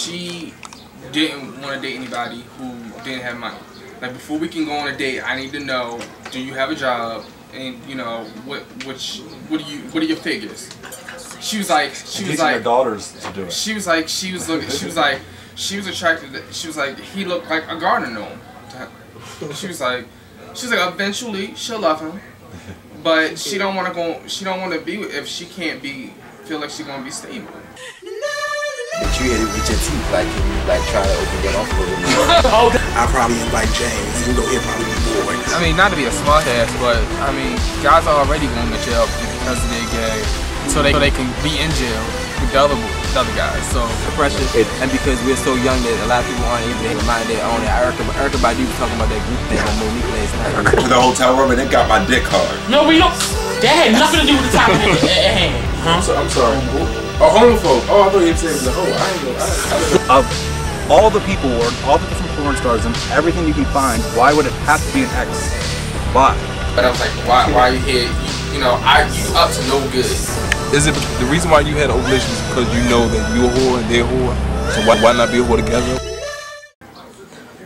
she didn't want to date anybody who didn't have money. Like, before we can go on a date, I need to know, do you have a job? And you know, what are your figures? She was like, her daughters to do it. She was like, she was attracted. She was like, he looked like a gardener gnome. She was like, eventually she'll love him, but she don't want to go. She don't want to be if she can't feel like she's gonna be stable. But you had to reach your teeth, like, can you like try to open your mouth a little more? I'll probably invite James, even though he'll probably be bored. I mean, not to be a smart ass, but I mean, guys are already going to jail because they're gay, so they can be in jail with the other guys. So pressure, and because we're so young that a lot of people aren't able to remind their own. Erykah Badu was talking about that group thing on Monique last night. To the hotel room and they got my dick hard. No, we don't. That had nothing to do with the topic at hand. I'm sorry. A homophobe. Oh, I thought you were saying the hoe. I ain't know. Of all the people, or all the different porn stars and everything you can find, why would it have to be an ex? Why? But I was like, why are you here? You up to no good. Is it the reason why you had open relations because you know that you're a whore and they're a whore? So why not be a whore together?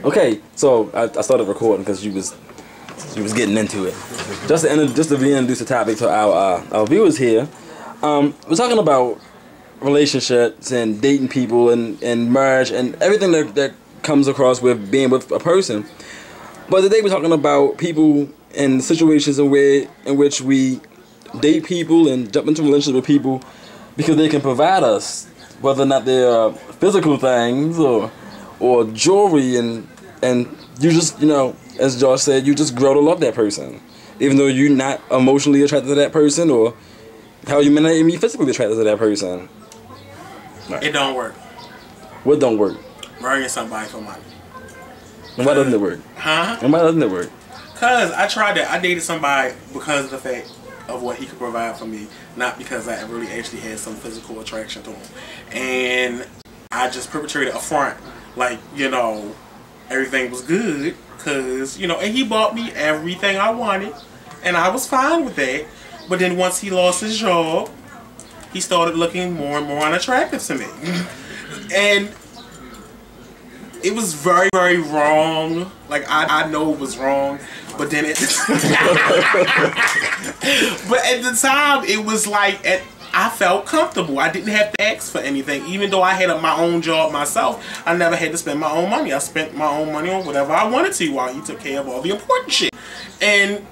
Okay, so I started recording because you was getting into it. Just to reintroduce the topic to our viewers here, we're talking about relationships and dating people and marriage and everything that comes across with being with a person. But today we're talking about people in situations in which we date people and jump into relationships with people because they can provide us, whether or not they're physical things or jewelry, and you just, as Josh said, you just grow to love that person, even though you're not emotionally attracted to that person, or how you may not even be physically attracted to that person. Right. It don't work. What don't work? Marrying somebody for money. And why doesn't it work? Huh? And why doesn't it work? Cause I tried that. I dated somebody because of the fact of what he could provide for me, not because I really actually had some physical attraction to him. And I just perpetrated a front, like, everything was good, cause and he bought me everything I wanted, and I was fine with that. But then once he lost his job, he started looking more and more unattractive to me. And it was very, very wrong. Like, I know it was wrong, but then but at the time, it was like, I felt comfortable. I didn't have to ask for anything. Even though I had my own job myself, I never had to spend my own money. I spent my own money on whatever I wanted to while he took care of all the important shit. And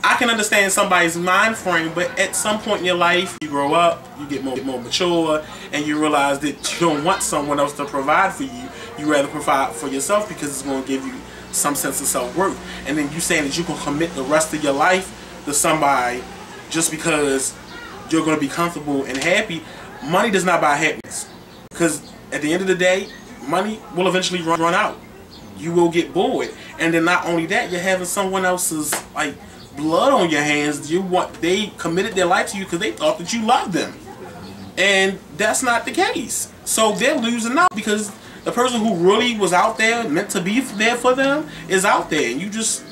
I can understand somebody's mind frame, but at some point in your life, you grow up, you get more mature, and you realize that you don't want someone else to provide for you. You rather provide for yourself because it's going to give you some sense of self-worth. And then you saying that you can commit the rest of your life to somebody just because you're going to be comfortable and happy. Money does not buy happiness. Because at the end of the day, money will eventually run out. You will get bored. And then not only that, you're having someone else's, like, blood on your hands. They committed their life to you because they thought that you loved them, and that's not the case. So they're losing out because the person who really was out there, meant to be there for them, is out there, and you just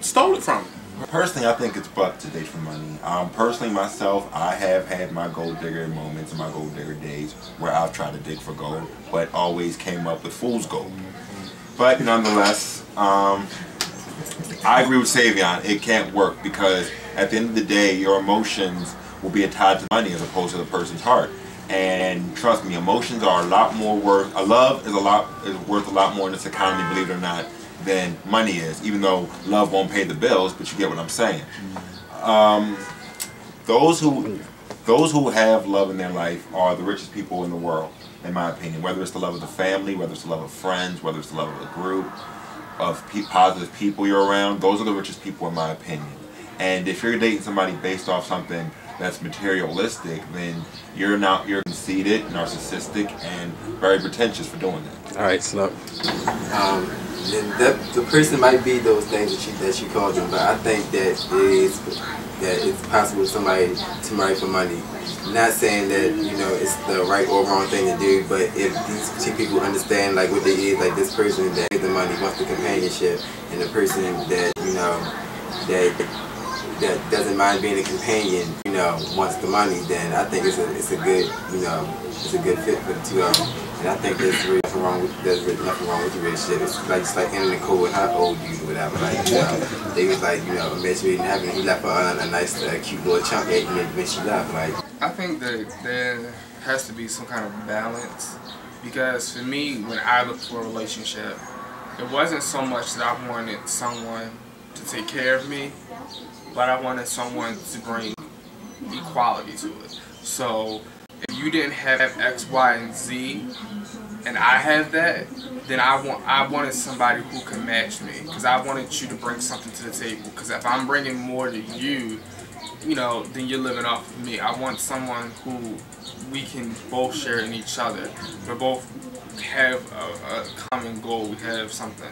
stole it from them. Personally, I think it's buck to date for money. Personally, myself, I have had my gold digger moments and my gold digger days where I've tried to dig for gold, but always came up with fool's gold. But nonetheless, I agree with Savion. It can't work because at the end of the day, your emotions will be tied to money as opposed to the person's heart. And trust me, emotions are a lot more worth. Love is worth a lot more in this economy, believe it or not, than money is. Even though love won't pay the bills, but you get what I'm saying. Those who have love in their life are the richest people in the world, in my opinion. Whether it's the love of the family, whether it's the love of friends, whether it's the love of a group of positive people you're around, those are the richest people in my opinion. And if you're dating somebody based off something that's materialistic, then you're conceited, narcissistic, and very pretentious for doing that. All right, Snook. The person might be those things that you called them, but I think that it's possible for somebody to marry for money. Not saying that it's the right or wrong thing to do, but if these two people understand like what they is, like this person that has the money wants the companionship, and the person that that doesn't mind being a companion, wants the money, then I think it's a good fit for the two of them. And I think there's really nothing wrong with the relationship. It's like just like Anna Nicole and her old dude or whatever. Like, you know, they was like, you know, eventually having he left her a nice cute little chunk egg when she left. Like, I think that there has to be some kind of balance, because for me, when I looked for a relationship, it wasn't so much that I wanted someone to take care of me, but I wanted someone to bring equality to it. So if you didn't have X, Y, and Z, and I have that, then I wanted somebody who could match me, because I wanted you to bring something to the table. Because if I'm bringing more to you, you know, then you're living off of me. I want someone who we can both share in each other. We both have a common goal. We have something,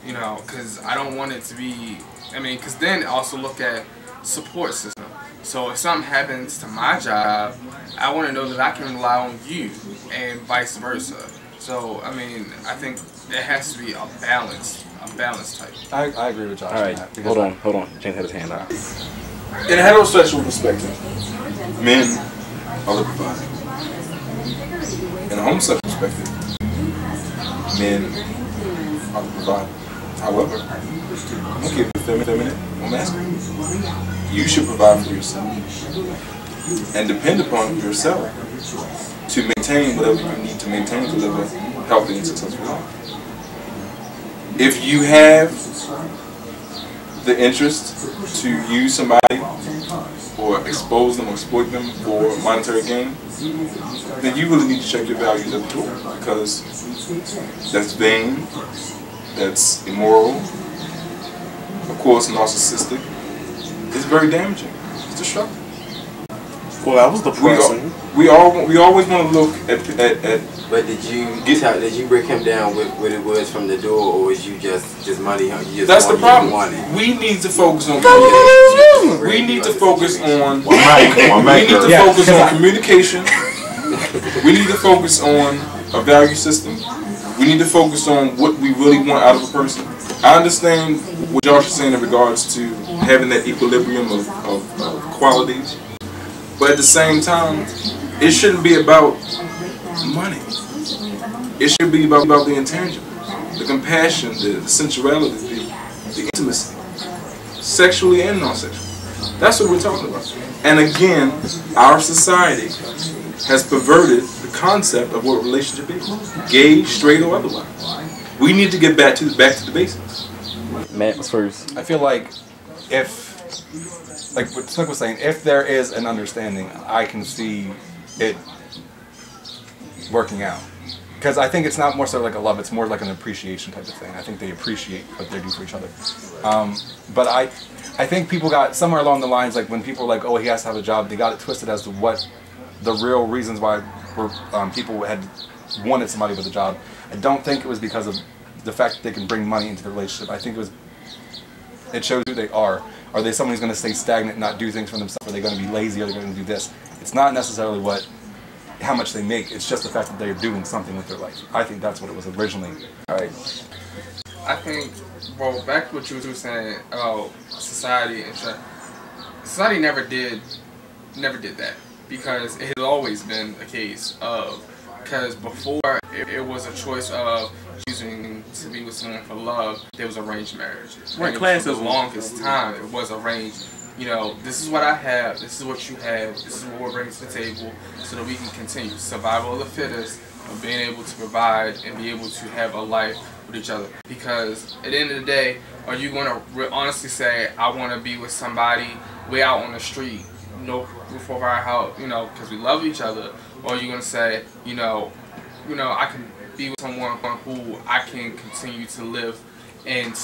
you know, because I don't want it to be, I mean, because then also look at support system. So if something happens to my job, I want to know that I can rely on you, and vice versa. So, I mean, I think there has to be a balance type. I agree with Josh. All right, hold on. James had his hand up. In a heterosexual perspective, men are the provider. In a homosexual perspective, men are the provider. However, I'm okay with feminine or masculine. You should provide for yourself and depend upon yourself to maintain whatever you need to maintain to live a healthy and successful life. If you have the interest to use somebody or expose them or exploit them for monetary gain, then you really need to check your values at the door, because that's vain, that's immoral, of course narcissistic. It's very damaging. It's destructive. Well, that was depressing. We always want to look at. but did you break him down with what it was from the door, or was you just money? You just That's the problem. We need to focus on. We need to focus on. We need to focus on communication. We need to focus on a value system. We need to focus on what we really want out of a person. I understand what Josh is saying in regards to having that equilibrium of qualities, but at the same time, it shouldn't be about money. It should be about the intangibles, the compassion, the sensuality, the intimacy, sexually and non-sexually. That's what we're talking about. And again, our society has perverted the concept of what a relationship is, gay, straight, or otherwise. We need to get back to the basics. Matt was first. I feel like if, like what Snook was saying, if there is an understanding, I can see it working out. Because I think it's not more so like a love, it's more like an appreciation type of thing. I think they appreciate what they do for each other. But I think people got somewhere along the lines, like when people were like, oh, he has to have a job, they got it twisted as to what the real reasons why people had wanted somebody with a job. I don't think it was because of the fact that they can bring money into the relationship. I think it shows who they are. Are they someone who's going to stay stagnant and not do things for themselves? Are they going to be lazy? Are they going to do this? It's not necessarily how much they make. It's just the fact that they're doing something with their life. I think that's what it was originally. All right. I think, well, back to what you were saying about society and stuff. Society never did that, because it has always been a case of, because before it was a choice of choosing to be with someone for love, there was arranged marriage. Right, for the longest time it was arranged. You know, this is what I have, this is what you have, this is what we're bringing to the table, so that we can continue. Survival of the fittest, of being able to provide and be able to have a life with each other. Because at the end of the day, are you going to honestly say, I want to be with somebody way out on the street, no roof over our house, you know, because we love each other? Or are you going to say, you know, I can be with someone who I can continue to live and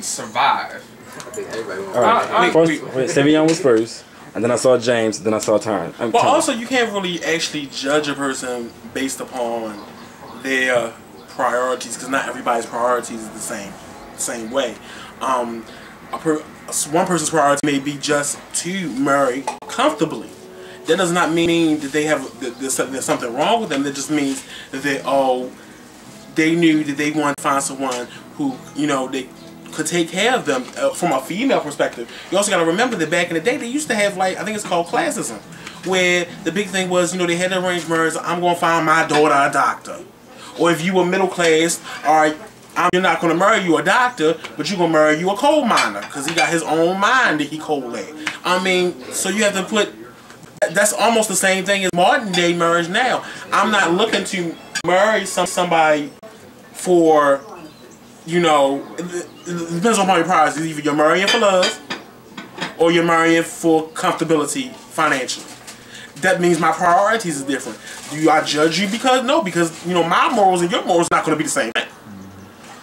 survive? All right. First, Savion was first, and then I saw James, then I saw Tyron. But also, you can't really actually judge a person based upon their priorities, because not everybody's priorities is the same way. One person's priority may be just to marry comfortably. That does not mean that they have there's something wrong with them. That just means that they knew that they wanted to find someone who, you know, they could take care of them from a female perspective. You also got to remember that back in the day they used to have, like, I think it's called classism, where the big thing was, you know, they had the arranged marriage. I'm gonna find my daughter a doctor. Or if you were middle class, all right, you're not gonna marry you a doctor, but you're gonna marry you a coal miner because he got his own mine that he coal at. I mean, so you have to put. That's almost the same thing as modern day marriage now. I'm not looking to marry somebody for, you know, it depends on your priorities. Either you're marrying for love or you're marrying for comfortability financially. That means my priorities are different. Do I judge you because you know my morals and your morals are not going to be the same thing.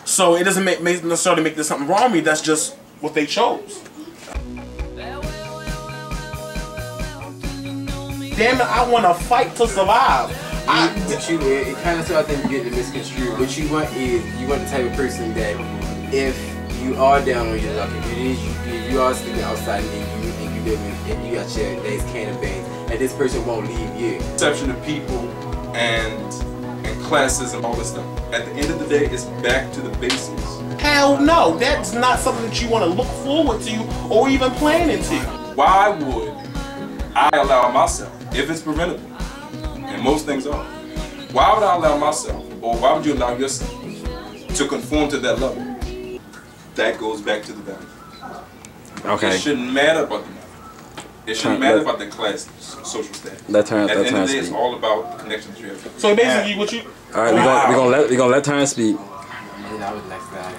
So it doesn't necessarily make this something wrong with me. That's just what they chose. Damn it, I want to fight to survive. It kind of so I think you get it misconstrued. What you want is you want the type of person that if you are down on your luck, if you are sleeping outside and you live and you got your days can of beans, and this person won't leave you. Perception of people and classes and all this stuff. At the end of the day, it's back to the basics. Hell no, that's not something that you want to look forward to or even plan into. Why would I allow myself, if it's preventable, and most things are, why would I allow myself, or why would you allow yourself to conform to that level? That goes back to the value. Okay. It shouldn't matter about the money. It shouldn't matter about the class, social status. At the end of the day, it's all about the connections you have. So basically, what you? All right, we're gonna let Terrence speak. I would like that.